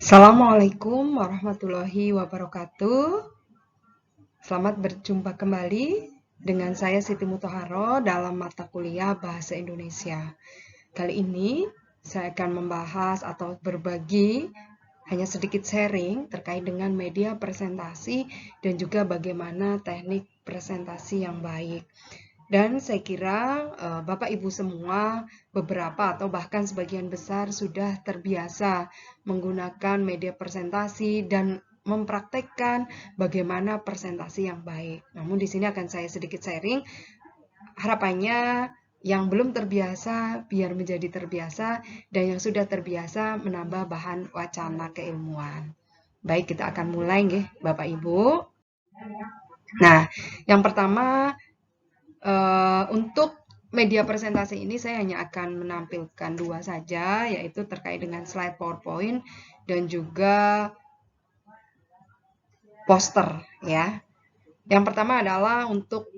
Assalamualaikum warahmatullahi wabarakatuh. Selamat berjumpa kembali dengan saya Siti Mutaharo dalam mata kuliah Bahasa Indonesia. Kali ini saya akan membahas atau berbagi hanya sedikit sharing terkait dengan media presentasi dan juga bagaimana teknik presentasi yang baik. Dan saya kira Bapak Ibu semua beberapa atau bahkan sebagian besar sudah terbiasa menggunakan media presentasi dan mempraktekkan bagaimana presentasi yang baik. Namun di sini akan saya sedikit sharing, harapannya yang belum terbiasa biar menjadi terbiasa dan yang sudah terbiasa menambah bahan wacana keilmuan. Baik, kita akan mulai nggih, Bapak Ibu. Nah, yang pertama untuk media presentasi ini saya hanya akan menampilkan dua saja, yaitu terkait dengan slide PowerPoint dan juga poster ya. Yang pertama adalah untuk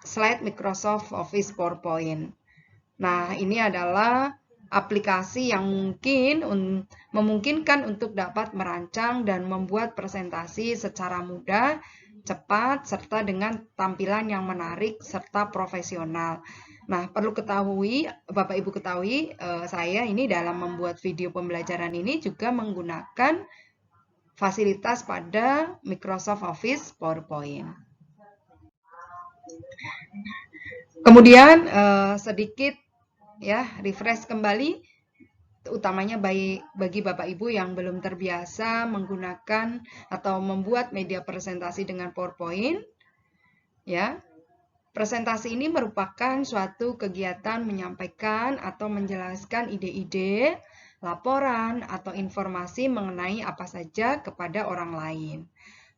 slide Microsoft Office PowerPoint. Nah, ini adalah aplikasi yang memungkinkan untuk dapat merancang dan membuat presentasi secara mudah, cepat, serta dengan tampilan yang menarik serta profesional. Nah, perlu ketahui, Bapak Ibu ketahui, saya ini dalam membuat video pembelajaran ini juga menggunakan fasilitas pada Microsoft Office PowerPoint. Kemudian sedikit ya refresh kembali, utamanya bagi Bapak Ibu yang belum terbiasa menggunakan atau membuat media presentasi dengan PowerPoint. Ya, presentasi ini merupakan suatu kegiatan menyampaikan atau menjelaskan ide-ide, laporan, atau informasi mengenai apa saja kepada orang lain.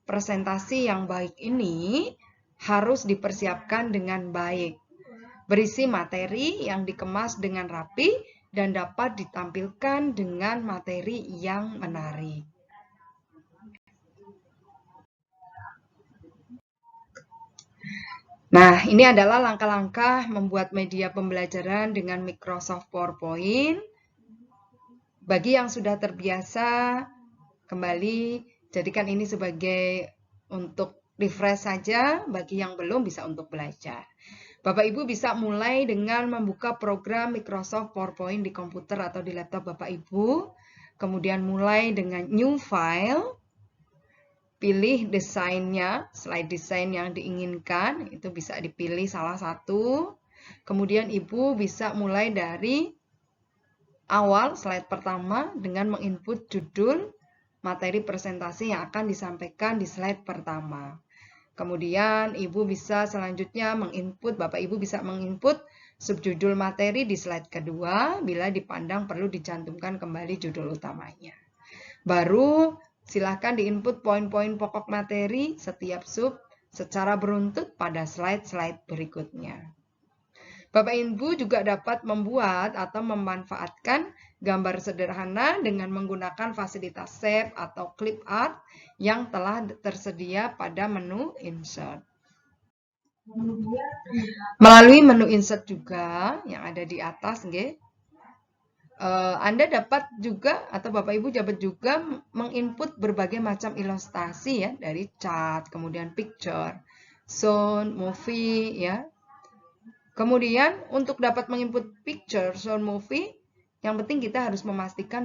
Presentasi yang baik ini harus dipersiapkan dengan baik, berisi materi yang dikemas dengan rapi dan dapat ditampilkan dengan materi yang menarik. Nah, ini adalah langkah-langkah membuat media pembelajaran dengan Microsoft PowerPoint. Bagi yang sudah terbiasa, kembali jadikan ini sebagai untuk refresh saja. Bagi yang belum, bisa untuk belajar. Bapak Ibu bisa mulai dengan membuka program Microsoft PowerPoint di komputer atau di laptop Bapak Ibu. Kemudian mulai dengan new file. Pilih desainnya, slide desain yang diinginkan, itu bisa dipilih salah satu. Kemudian Ibu bisa mulai dari awal slide pertama dengan menginput judul materi presentasi yang akan disampaikan di slide pertama. Kemudian Ibu bisa selanjutnya Bapak Ibu bisa menginput subjudul materi di slide kedua, bila dipandang perlu dicantumkan kembali judul utamanya. Baru silakan diinput poin-poin pokok materi setiap sub secara beruntut pada slide-slide berikutnya. Bapak Ibu juga dapat membuat atau memanfaatkan gambar sederhana dengan menggunakan fasilitas shape atau clip art yang telah tersedia pada menu insert. Melalui menu insert juga yang ada di atas, Anda dapat juga atau Bapak Ibu dapat juga menginput berbagai macam ilustrasi ya, dari chart, kemudian picture, sound, movie ya. Kemudian untuk dapat menginput picture, sound, movie, yang penting kita harus memastikan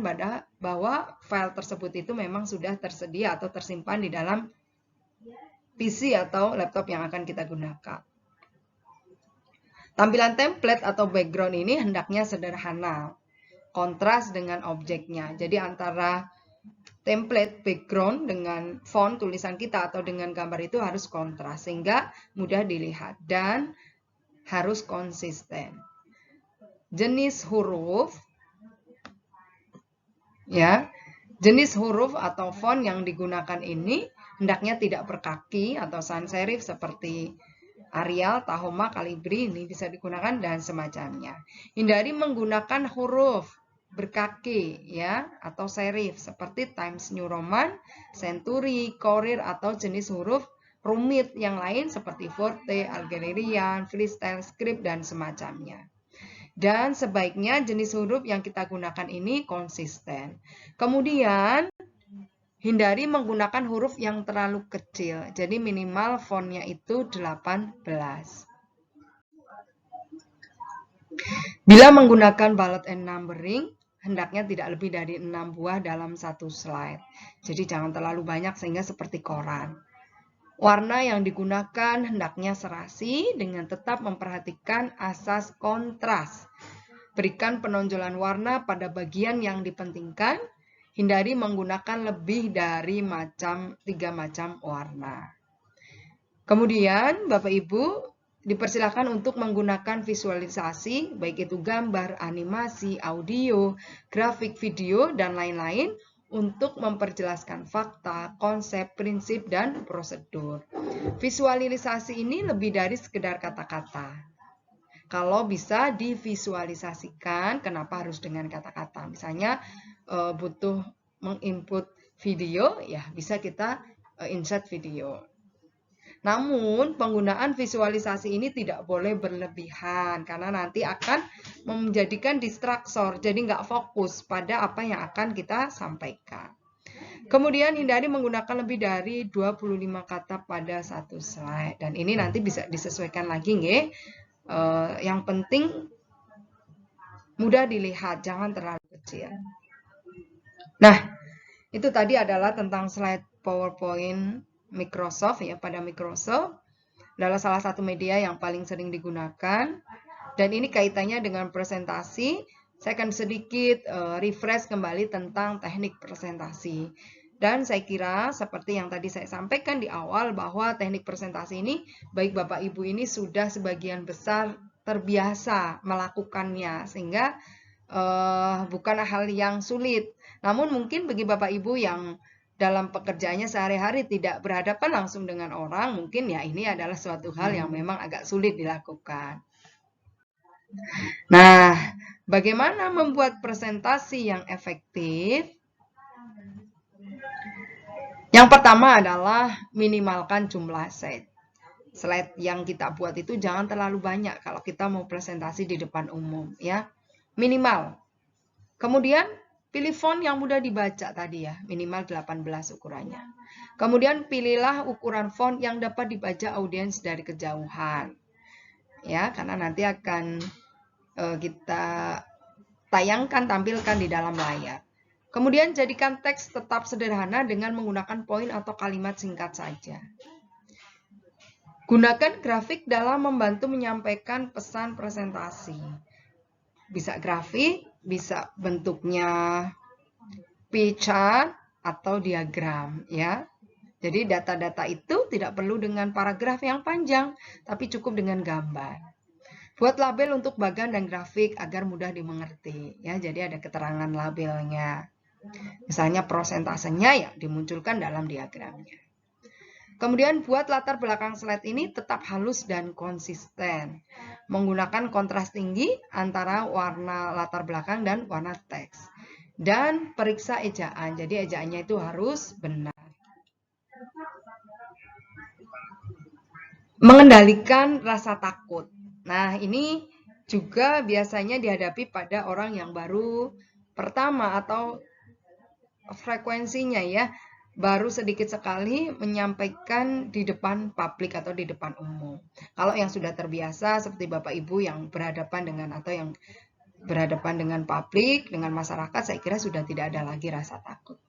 bahwa file tersebut itu memang sudah tersedia atau tersimpan di dalam PC atau laptop yang akan kita gunakan. Tampilan template atau background ini hendaknya sederhana, kontras dengan objeknya. Jadi antara template background dengan font tulisan kita atau dengan gambar itu harus kontras sehingga mudah dilihat dan harus konsisten. Jenis huruf ya. Jenis huruf atau font yang digunakan ini hendaknya tidak berkaki atau sans serif seperti Arial, Tahoma, Calibri ini bisa digunakan dan semacamnya. Hindari menggunakan huruf berkaki ya atau serif seperti Times New Roman, Century, Courier atau jenis huruf rumit yang lain seperti Forte, Algerian, Freestyle, Script dan semacamnya. Dan sebaiknya jenis huruf yang kita gunakan ini konsisten. Kemudian, hindari menggunakan huruf yang terlalu kecil. Jadi minimal fontnya itu 18. Bila menggunakan bullet and numbering, hendaknya tidak lebih dari 6 buah dalam satu slide. Jadi jangan terlalu banyak sehingga seperti koran. Warna yang digunakan hendaknya serasi dengan tetap memperhatikan asas kontras. Berikan penonjolan warna pada bagian yang dipentingkan. Hindari menggunakan lebih dari 3 macam warna. Kemudian, Bapak Ibu, dipersilakan untuk menggunakan visualisasi, baik itu gambar, animasi, audio, grafik, video, dan lain-lain, untuk memperjelaskan fakta, konsep, prinsip, dan prosedur. Visualisasi ini lebih dari sekedar kata-kata. Kalau bisa divisualisasikan, kenapa harus dengan kata-kata? Misalnya butuh menginput video, ya bisa kita insert video. Namun, penggunaan visualisasi ini tidak boleh berlebihan, karena nanti akan menjadikan distraktor, jadi nggak fokus pada apa yang akan kita sampaikan. Kemudian, hindari menggunakan lebih dari 25 kata pada satu slide. Dan ini nanti bisa disesuaikan lagi, nggih. Yang penting mudah dilihat, jangan terlalu kecil. Nah, itu tadi adalah tentang slide PowerPoint Microsoft ya. Pada Microsoft adalah salah satu media yang paling sering digunakan, dan ini kaitannya dengan presentasi. Saya akan sedikit refresh kembali tentang teknik presentasi. Dan saya kira seperti yang tadi saya sampaikan di awal, bahwa teknik presentasi ini baik Bapak Ibu ini sudah sebagian besar terbiasa melakukannya, sehingga bukan hal yang sulit. Namun mungkin bagi Bapak Ibu yang dalam pekerjaannya sehari-hari tidak berhadapan langsung dengan orang, mungkin ya ini adalah suatu hal yang memang agak sulit dilakukan. Nah, bagaimana membuat presentasi yang efektif? Yang pertama adalah minimalkan jumlah slide. Slide yang kita buat itu jangan terlalu banyak kalau kita mau presentasi di depan umum, ya. Minimal. Kemudian pilih font yang mudah dibaca tadi ya, minimal 18 ukurannya. Kemudian pilihlah ukuran font yang dapat dibaca audiens dari kejauhan. Ya, karena nanti akan kita tayangkan, tampilkan di dalam layar. Kemudian jadikan teks tetap sederhana dengan menggunakan poin atau kalimat singkat saja. Gunakan grafik dalam membantu menyampaikan pesan presentasi. Bisa grafik, bisa bentuknya pie chart atau diagram ya. Jadi data-data itu tidak perlu dengan paragraf yang panjang, tapi cukup dengan gambar. Buat label untuk bagan dan grafik agar mudah dimengerti ya. Jadi ada keterangan labelnya. Misalnya prosentasenya ya dimunculkan dalam diagramnya. Kemudian buat latar belakang slide ini tetap halus dan konsisten. Menggunakan kontras tinggi antara warna latar belakang dan warna teks. Dan periksa ejaan, jadi ejaannya itu harus benar. Mengendalikan rasa takut. Nah, ini juga biasanya dihadapi pada orang yang baru pertama atau frekuensinya ya, baru sedikit sekali menyampaikan di depan publik atau di depan umum. Kalau yang sudah terbiasa seperti Bapak Ibu yang berhadapan dengan atau yang berhadapan dengan publik, dengan masyarakat, saya kira sudah tidak ada lagi rasa takut.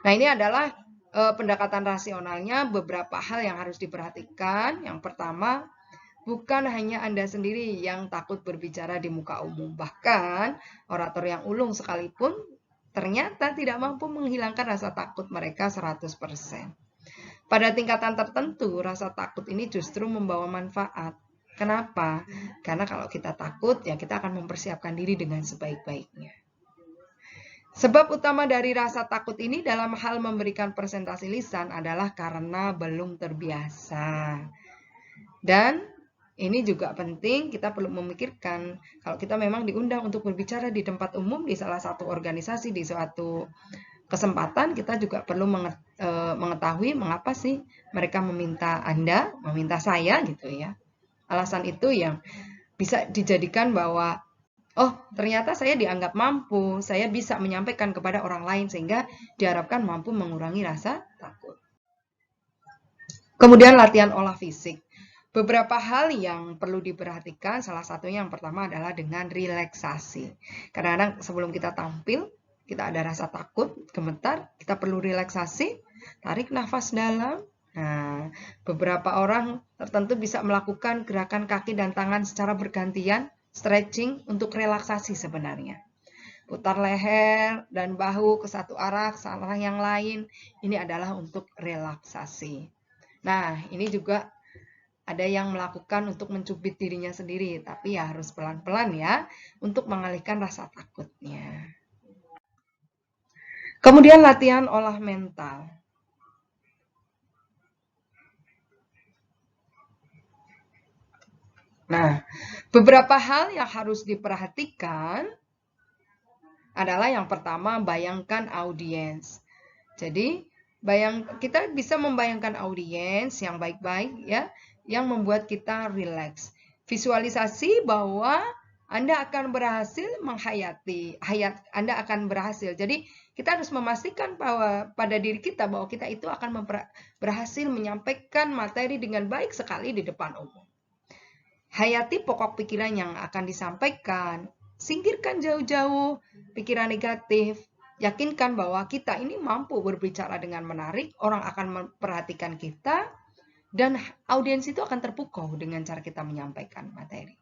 Nah, ini adalah pendekatan rasionalnya, beberapa hal yang harus diperhatikan. Yang pertama, bukan hanya Anda sendiri yang takut berbicara di muka umum. Bahkan orator yang ulung sekalipun ternyata tidak mampu menghilangkan rasa takut mereka 100%. Pada tingkatan tertentu, rasa takut ini justru membawa manfaat. Kenapa? Karena kalau kita takut, ya kita akan mempersiapkan diri dengan sebaik-baiknya. Sebab utama dari rasa takut ini dalam hal memberikan presentasi lisan adalah karena belum terbiasa. Dan ini juga penting, kita perlu memikirkan kalau kita memang diundang untuk berbicara di tempat umum, di salah satu organisasi, di suatu kesempatan, kita juga perlu mengetahui mengapa sih mereka meminta Anda, meminta saya gitu ya. Alasan itu yang bisa dijadikan bahwa Oh, ternyata saya dianggap mampu, saya bisa menyampaikan kepada orang lain sehingga diharapkan mampu mengurangi rasa takut. Kemudian latihan olah fisik. Beberapa hal yang perlu diperhatikan, salah satunya yang pertama adalah dengan relaksasi. Kadang-kadang sebelum kita tampil, kita ada rasa takut, gemetar, kita perlu relaksasi, tarik nafas dalam. Nah, beberapa orang tertentu bisa melakukan gerakan kaki dan tangan secara bergantian, stretching untuk relaksasi sebenarnya. Putar leher dan bahu ke satu arah, ke arah yang lain, ini adalah untuk relaksasi. Nah, ini juga ada yang melakukan untuk mencubit dirinya sendiri, tapi ya harus pelan-pelan ya, untuk mengalihkan rasa takutnya. Kemudian latihan olah mental. Nah, beberapa hal yang harus diperhatikan adalah yang pertama, bayangkan audiens. Jadi, kita bisa membayangkan audiens yang baik-baik ya, yang membuat kita rileks. Visualisasi bahwa Anda akan berhasil menghayati, Anda akan berhasil. Jadi, kita harus memastikan bahwa pada diri kita bahwa kita itu akan berhasil menyampaikan materi dengan baik sekali di depan umum. Hayati pokok pikiran yang akan disampaikan. Singkirkan jauh-jauh pikiran negatif. Yakinkan bahwa kita ini mampu berbicara dengan menarik, orang akan memperhatikan kita, dan audiens itu akan terpukau dengan cara kita menyampaikan materi.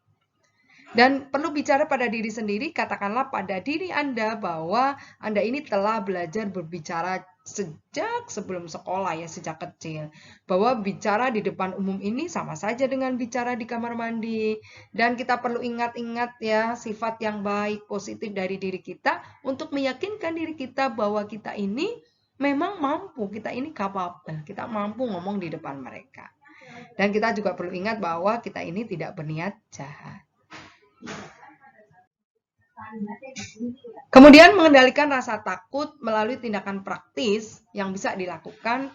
Dan perlu bicara pada diri sendiri, katakanlah pada diri Anda bahwa Anda ini telah belajar berbicara sejak sebelum sekolah ya, sejak kecil. Bahwa bicara di depan umum ini sama saja dengan bicara di kamar mandi. Dan kita perlu ingat-ingat ya, sifat yang baik, positif dari diri kita untuk meyakinkan diri kita bahwa kita ini memang mampu, kita ini capable, kita mampu ngomong di depan mereka. Dan kita juga perlu ingat bahwa kita ini tidak berniat jahat. Kemudian mengendalikan rasa takut melalui tindakan praktis yang bisa dilakukan.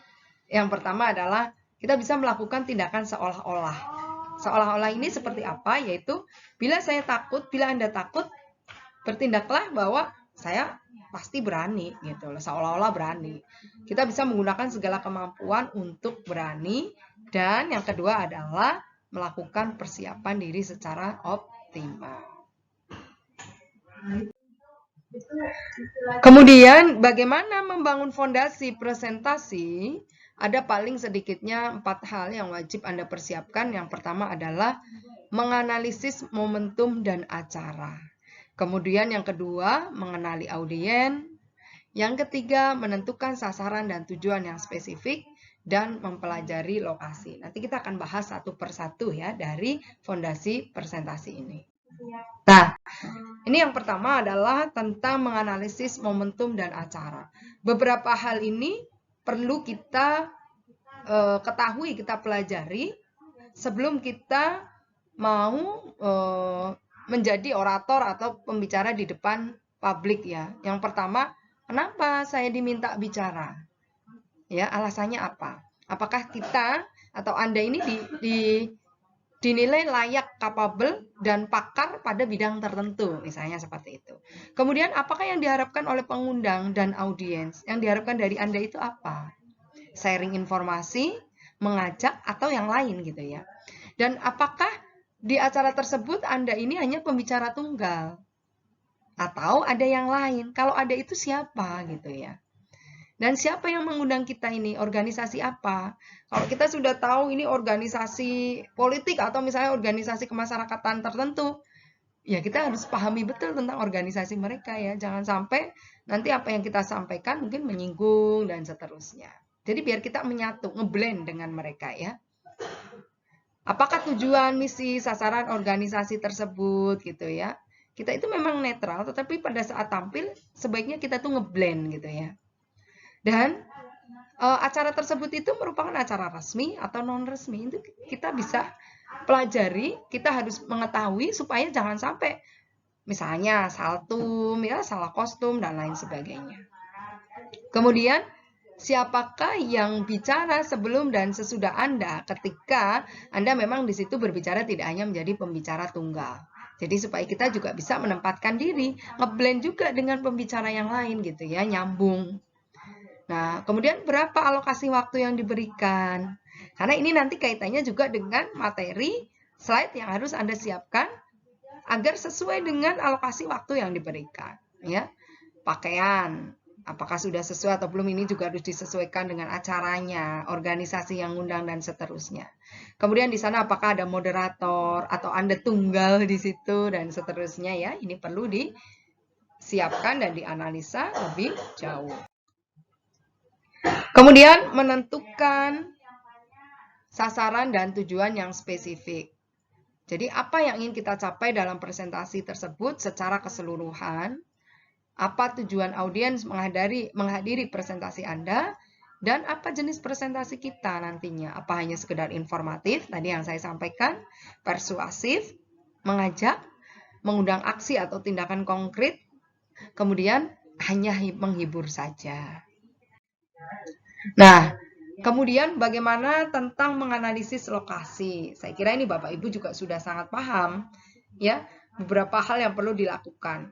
Yang pertama adalah kita bisa melakukan tindakan seolah-olah. Seolah-olah ini seperti apa? Yaitu bila saya takut, bila Anda takut, bertindaklah bahwa saya pasti berani gitu loh, seolah-olah berani. Kita bisa menggunakan segala kemampuan untuk berani, dan yang kedua adalah melakukan persiapan diri secara optimal. Kemudian bagaimana membangun fondasi presentasi? Ada paling sedikitnya 4 hal yang wajib Anda persiapkan. Yang pertama adalah menganalisis momentum dan acara. Kemudian yang kedua, mengenali audiens. Yang ketiga, menentukan sasaran dan tujuan yang spesifik dan mempelajari lokasi. Nanti kita akan bahas satu persatu ya dari fondasi presentasi ini. Nah, ini yang pertama adalah tentang menganalisis momentum dan acara. Beberapa hal ini perlu kita ketahui, kita pelajari sebelum kita mau menjadi orator atau pembicara di depan publik ya. Yang pertama, kenapa saya diminta bicara? Ya, alasannya apa? Apakah kita atau Anda ini dinilai layak, capable, dan pakar pada bidang tertentu, misalnya seperti itu. Kemudian, apakah yang diharapkan oleh pengundang dan audiens? Yang diharapkan dari Anda itu apa? Sharing informasi, mengajak, atau yang lain gitu ya. Dan apakah di acara tersebut Anda ini hanya pembicara tunggal? Atau ada yang lain? Kalau ada itu siapa gitu ya? Dan siapa yang mengundang kita ini? Organisasi apa? Kalau kita sudah tahu ini organisasi politik atau misalnya organisasi kemasyarakatan tertentu, ya kita harus pahami betul tentang organisasi mereka ya. Jangan sampai nanti apa yang kita sampaikan mungkin menyinggung dan seterusnya. Jadi biar kita menyatu, ngeblend dengan mereka ya. Apakah tujuan, misi, sasaran organisasi tersebut gitu ya. Kita itu memang netral, tetapi pada saat tampil sebaiknya kita tuh ngeblend gitu ya. Dan acara tersebut itu merupakan acara resmi atau non-resmi. Itu kita bisa pelajari, kita harus mengetahui supaya jangan sampai misalnya saltum, ya, salah kostum, dan lain sebagainya. Kemudian, siapakah yang bicara sebelum dan sesudah Anda ketika Anda memang di situ berbicara tidak hanya menjadi pembicara tunggal. Jadi supaya kita juga bisa menempatkan diri, ngeblend juga dengan pembicara yang lain gitu ya, nyambung. Nah, kemudian berapa alokasi waktu yang diberikan? Karena ini nanti kaitannya juga dengan materi slide yang harus Anda siapkan agar sesuai dengan alokasi waktu yang diberikan, ya. Pakaian, apakah sudah sesuai atau belum, ini juga harus disesuaikan dengan acaranya, organisasi yang undang dan seterusnya. Kemudian di sana apakah ada moderator atau Anda tunggal di situ dan seterusnya ya. Ini perlu disiapkan dan dianalisa lebih jauh. Kemudian menentukan sasaran dan tujuan yang spesifik. Jadi apa yang ingin kita capai dalam presentasi tersebut secara keseluruhan, apa tujuan audiens menghadiri presentasi Anda, dan apa jenis presentasi kita nantinya. Apa hanya sekedar informatif, tadi yang saya sampaikan, persuasif, mengajak, mengundang aksi atau tindakan konkret, kemudian hanya menghibur saja. Nah, kemudian bagaimana tentang menganalisis lokasi? Saya kira ini Bapak Ibu juga sudah sangat paham, ya. Beberapa hal yang perlu dilakukan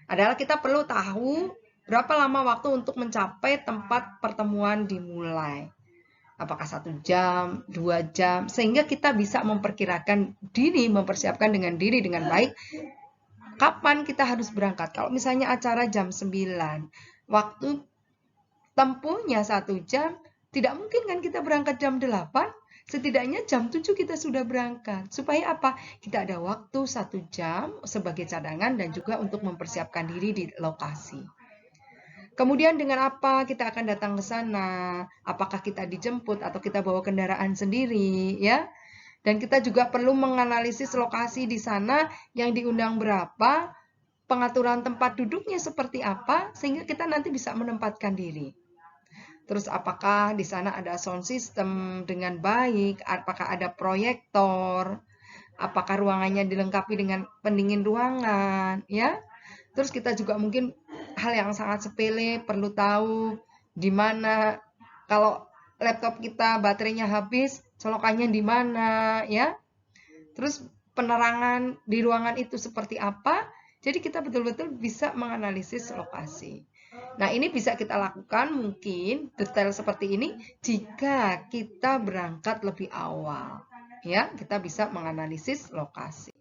adalah kita perlu tahu berapa lama waktu untuk mencapai tempat pertemuan dimulai. Apakah 1 jam, 2 jam, sehingga kita bisa memperkirakan diri, mempersiapkan dengan diri dengan baik kapan kita harus berangkat. Kalau misalnya acara jam 9, waktu tempuhnya 1 jam, tidak mungkin kan kita berangkat jam 8, setidaknya jam 7 kita sudah berangkat. Supaya apa? Kita ada waktu 1 jam sebagai cadangan dan juga untuk mempersiapkan diri di lokasi. Kemudian dengan apa kita akan datang ke sana? Apakah kita dijemput atau kita bawa kendaraan sendiri, ya? Dan kita juga perlu menganalisis lokasi di sana yang diundang berapa, pengaturan tempat duduknya seperti apa, sehingga kita nanti bisa menempatkan diri. Terus apakah di sana ada sound system dengan baik, apakah ada proyektor, apakah ruangannya dilengkapi dengan pendingin ruangan, ya. Terus kita juga mungkin hal yang sangat sepele perlu tahu di mana kalau laptop kita baterainya habis, colokannya di mana, ya. Terus penerangan di ruangan itu seperti apa? Jadi kita betul-betul bisa menganalisis lokasi. Nah, ini bisa kita lakukan mungkin detail seperti ini jika kita berangkat lebih awal. Ya, kita bisa menganalisis lokasi.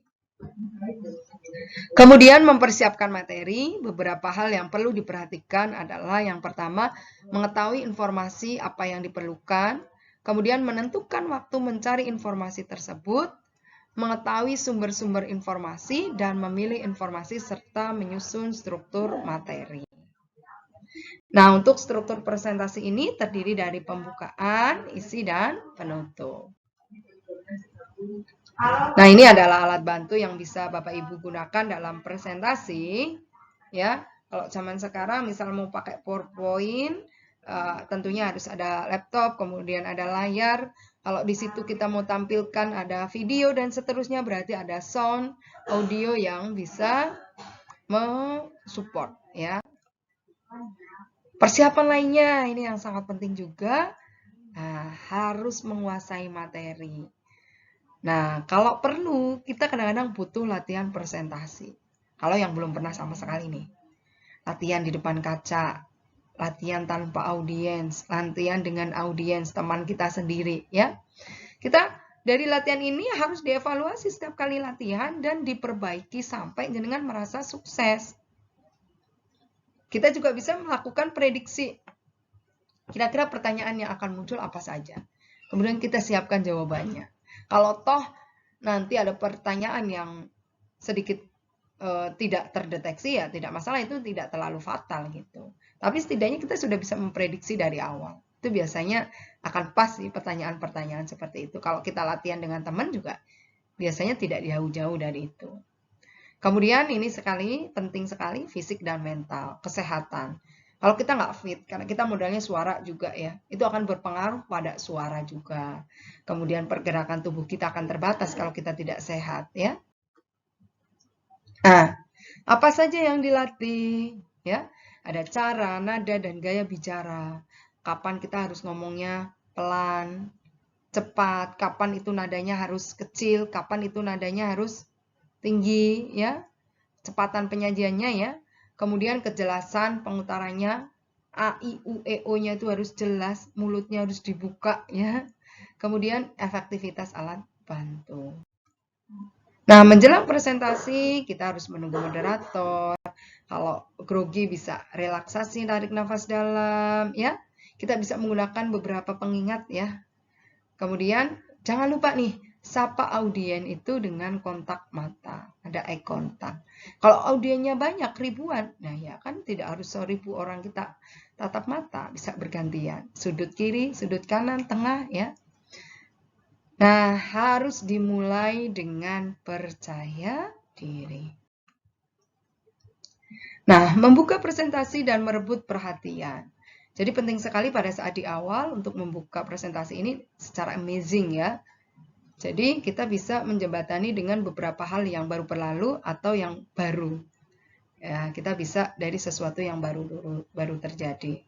Kemudian mempersiapkan materi, beberapa hal yang perlu diperhatikan adalah yang pertama, mengetahui informasi apa yang diperlukan, kemudian menentukan waktu mencari informasi tersebut, mengetahui sumber-sumber informasi, dan memilih informasi serta menyusun struktur materi. Nah, untuk struktur presentasi ini terdiri dari pembukaan, isi, dan penutup. Nah, ini adalah alat bantu yang bisa Bapak Ibu gunakan dalam presentasi. Ya, kalau zaman sekarang misal mau pakai PowerPoint, tentunya harus ada laptop, kemudian ada layar. Kalau di situ kita mau tampilkan ada video dan seterusnya, berarti ada sound, audio yang bisa mensupport, ya. Persiapan lainnya, ini yang sangat penting juga, harus menguasai materi. Nah, kalau perlu, kita kadang-kadang butuh latihan presentasi. Kalau yang belum pernah sama sekali nih. Latihan di depan kaca, latihan tanpa audiens, latihan dengan audiens, teman kita sendiri, ya. Kita dari latihan ini harus dievaluasi setiap kali latihan dan diperbaiki sampai jenengan merasa sukses. Kita juga bisa melakukan prediksi. Kira-kira pertanyaan yang akan muncul apa saja. Kemudian kita siapkan jawabannya. Kalau toh nanti ada pertanyaan yang sedikit tidak terdeteksi, ya tidak masalah, itu tidak terlalu fatal gitu. Tapi setidaknya kita sudah bisa memprediksi dari awal. Itu biasanya akan pas sih pertanyaan-pertanyaan seperti itu. Kalau kita latihan dengan teman juga biasanya tidak jauh-jauh dari itu. Kemudian ini penting sekali fisik dan mental, kesehatan. Kalau kita nggak fit, karena kita modalnya suara juga ya, itu akan berpengaruh pada suara juga. Kemudian pergerakan tubuh kita akan terbatas kalau kita tidak sehat ya. Nah, apa saja yang dilatih? Ya, ada cara, nada, dan gaya bicara. Kapan kita harus ngomongnya pelan, cepat, kapan itu nadanya harus kecil, kapan itu nadanya harus tinggi ya, kecepatan penyajiannya ya. Kemudian kejelasan pengutarannya, A, I, U, E, O-nya itu harus jelas, mulutnya harus dibuka ya. Kemudian efektivitas alat bantu. Nah, menjelang presentasi kita harus menunggu moderator. Kalau grogi bisa relaksasi, tarik nafas dalam ya. Kita bisa menggunakan beberapa pengingat ya. Kemudian jangan lupa nih, sapa audien itu dengan kontak mata. Ada eye contact. Kalau audiennya banyak, ribuan, nah ya kan tidak harus 1000 orang kita tatap mata, bisa bergantian. Sudut kiri, sudut kanan, tengah ya. Nah, harus dimulai dengan percaya diri. Nah, membuka presentasi dan merebut perhatian. Jadi penting sekali pada saat di awal untuk membuka presentasi ini secara amazing ya. Jadi kita bisa menjembatani dengan beberapa hal yang baru berlalu atau yang baru. Ya, kita bisa dari sesuatu yang baru terjadi.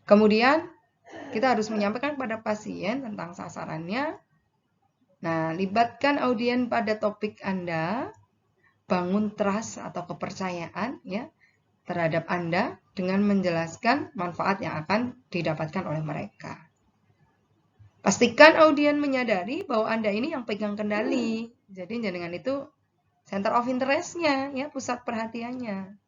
Kemudian kita harus menyampaikan kepada pasien tentang sasarannya. Nah, libatkan audien pada topik Anda, bangun trust atau kepercayaan ya terhadap Anda dengan menjelaskan manfaat yang akan didapatkan oleh mereka. Pastikan audien menyadari bahwa Anda ini yang pegang kendali. Jadi dengan itu center of interest-nya, ya, pusat perhatiannya.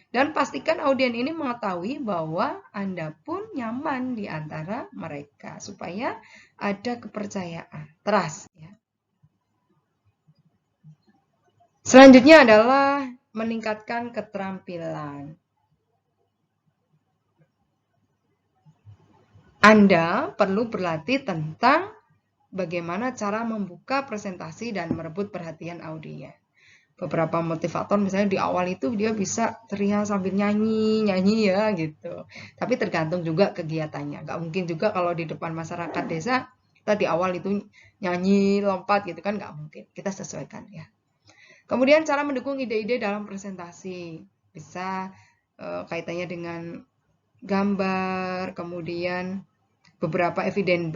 Dan pastikan audien ini mengetahui bahwa Anda pun nyaman di antara mereka supaya ada kepercayaan, trust. Ya. Selanjutnya adalah meningkatkan keterampilan. Anda perlu berlatih tentang bagaimana cara membuka presentasi dan merebut perhatian audien. Beberapa motivator misalnya di awal itu dia bisa teriak sambil nyanyi ya gitu. Tapi tergantung juga kegiatannya. Nggak mungkin juga kalau di depan masyarakat desa kita di awal itu nyanyi lompat gitu kan, nggak mungkin. Kita sesuaikan ya. Kemudian cara mendukung ide-ide dalam presentasi bisa kaitannya dengan gambar, kemudian beberapa evidence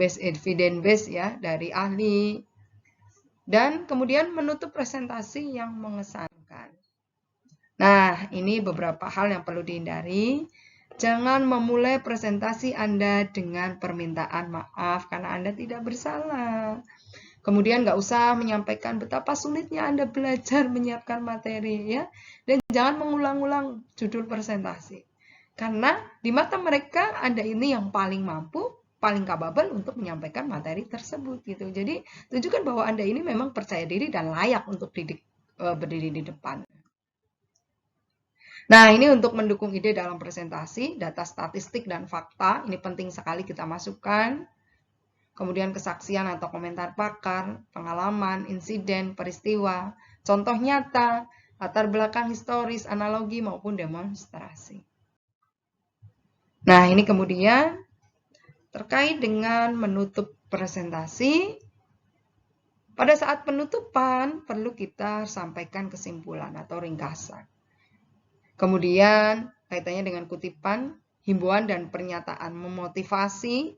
base ya dari ahli, dan kemudian menutup presentasi yang mengesankan. Nah, ini beberapa hal yang perlu dihindari. Jangan memulai presentasi Anda dengan permintaan maaf karena Anda tidak bersalah. Kemudian nggak usah menyampaikan betapa sulitnya Anda belajar menyiapkan materi ya. Dan jangan mengulang-ulang judul presentasi. Karena di mata mereka Anda ini yang paling mampu, paling capable untuk menyampaikan materi tersebut gitu. Jadi tunjukkan bahwa Anda ini memang percaya diri dan layak untuk berdiri di depan. Nah, ini untuk mendukung ide dalam presentasi, data statistik dan fakta, ini penting sekali kita masukkan. Kemudian kesaksian atau komentar pakar, pengalaman, insiden, peristiwa, contoh nyata, latar belakang historis, analogi maupun demonstrasi. Nah, ini kemudian terkait dengan menutup presentasi. Pada saat penutupan perlu kita sampaikan kesimpulan atau ringkasan. Kemudian kaitannya dengan kutipan, himbauan dan pernyataan memotivasi,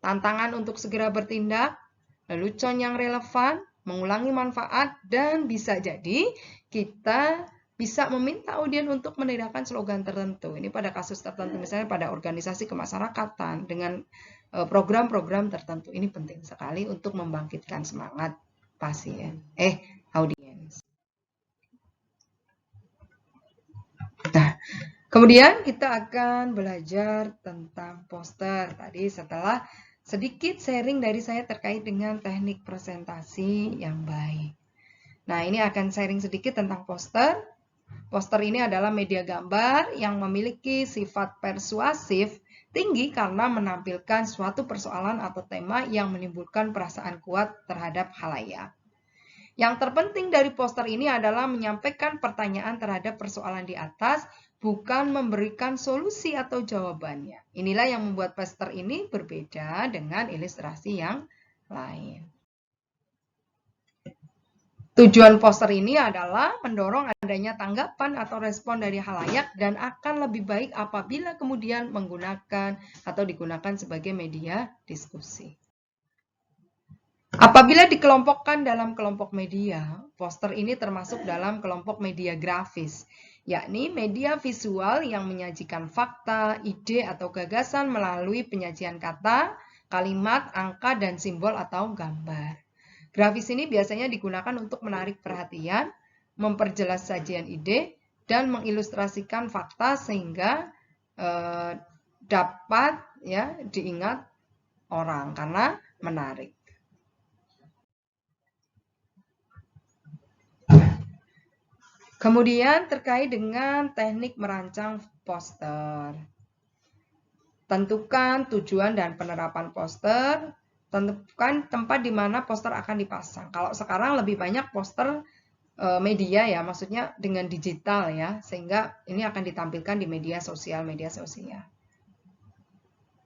tantangan untuk segera bertindak, lelucon yang relevan, mengulangi manfaat, dan bisa jadi kita bisa meminta audien untuk meneriakkan slogan tertentu. Ini pada kasus tertentu, misalnya pada organisasi kemasyarakatan dengan program-program tertentu. Ini penting sekali untuk membangkitkan semangat audiens. Nah, kemudian kita akan belajar tentang poster. Tadi setelah sedikit sharing dari saya terkait dengan teknik presentasi yang baik. Nah, ini akan sharing sedikit tentang poster. Poster ini adalah media gambar yang memiliki sifat persuasif tinggi karena menampilkan suatu persoalan atau tema yang menimbulkan perasaan kuat terhadap khalayak. Yang terpenting dari poster ini adalah menyampaikan pertanyaan terhadap persoalan di atas, bukan memberikan solusi atau jawabannya. Inilah yang membuat poster ini berbeda dengan ilustrasi yang lain. Tujuan poster ini adalah mendorong adanya tanggapan atau respon dari khalayak dan akan lebih baik apabila kemudian menggunakan atau digunakan sebagai media diskusi. Apabila dikelompokkan dalam kelompok media, poster ini termasuk dalam kelompok media grafis, yakni media visual yang menyajikan fakta, ide, atau gagasan melalui penyajian kata, kalimat, angka, dan simbol atau gambar. Grafis ini biasanya digunakan untuk menarik perhatian, memperjelas sajian ide, dan mengilustrasikan fakta sehingga dapat ya diingat orang karena menarik. Kemudian terkait dengan teknik merancang poster. Tentukan tujuan dan penerapan poster. Tentukan tempat di mana poster akan dipasang. Kalau sekarang lebih banyak poster media ya, maksudnya dengan digital ya, sehingga ini akan ditampilkan di media sosial.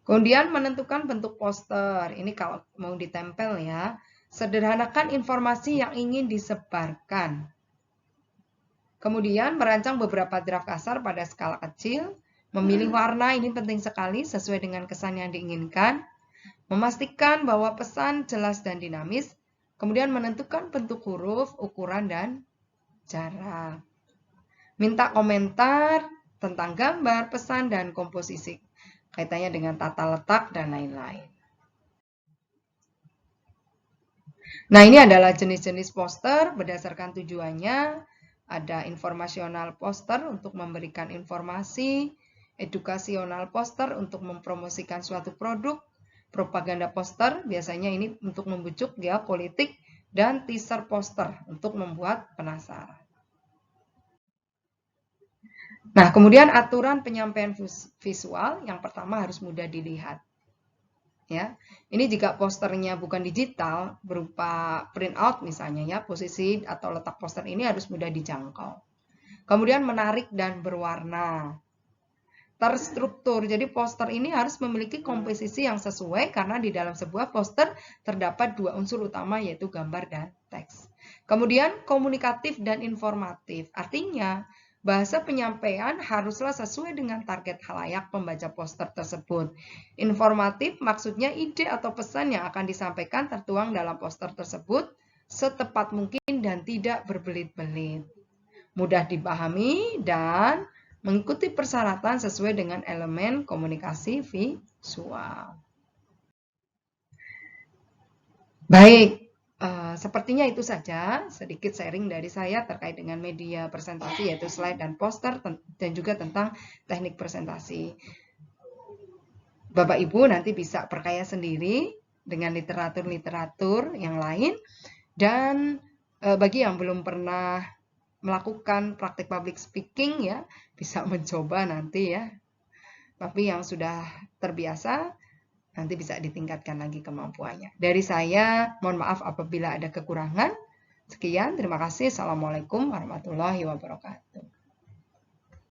Kemudian menentukan bentuk poster. Ini kalau mau ditempel ya. Sederhanakan informasi yang ingin disebarkan. Kemudian merancang beberapa draft kasar pada skala kecil. Memilih warna, ini penting sekali sesuai dengan kesan yang diinginkan. Memastikan bahwa pesan jelas dan dinamis. Kemudian menentukan bentuk huruf, ukuran, dan jarak. Minta komentar tentang gambar, pesan, dan komposisi. Kaitannya dengan tata letak dan lain-lain. Nah, ini adalah jenis-jenis poster berdasarkan tujuannya. Ada informasional poster untuk memberikan informasi, edukasional poster untuk mempromosikan suatu produk, propaganda poster biasanya ini untuk membujuk ya politik, dan teaser poster untuk membuat penasaran. Nah, kemudian aturan penyampaian visual yang pertama harus mudah dilihat. Ya, ini jika posternya bukan digital berupa printout misalnya ya, posisi atau letak poster ini harus mudah dijangkau. Kemudian menarik dan berwarna. Terstruktur, jadi poster ini harus memiliki komposisi yang sesuai karena di dalam sebuah poster terdapat dua unsur utama yaitu gambar dan teks. Kemudian komunikatif dan informatif, artinya bahasa penyampaian haruslah sesuai dengan target khalayak pembaca poster tersebut. Informatif maksudnya ide atau pesan yang akan disampaikan tertuang dalam poster tersebut setepat mungkin dan tidak berbelit-belit. Mudah dipahami dan mengikuti persyaratan sesuai dengan elemen komunikasi visual. Baik. Sepertinya itu saja sedikit sharing dari saya terkait dengan media presentasi yaitu slide dan poster dan juga tentang teknik presentasi. Bapak Ibu nanti bisa perkaya sendiri dengan literatur-literatur yang lain dan bagi yang belum pernah melakukan praktik public speaking ya bisa mencoba nanti ya. Tapi yang sudah terbiasa nanti bisa ditingkatkan lagi kemampuannya. Dari saya, mohon maaf apabila ada kekurangan. Sekian, terima kasih. Assalamualaikum warahmatullahi wabarakatuh.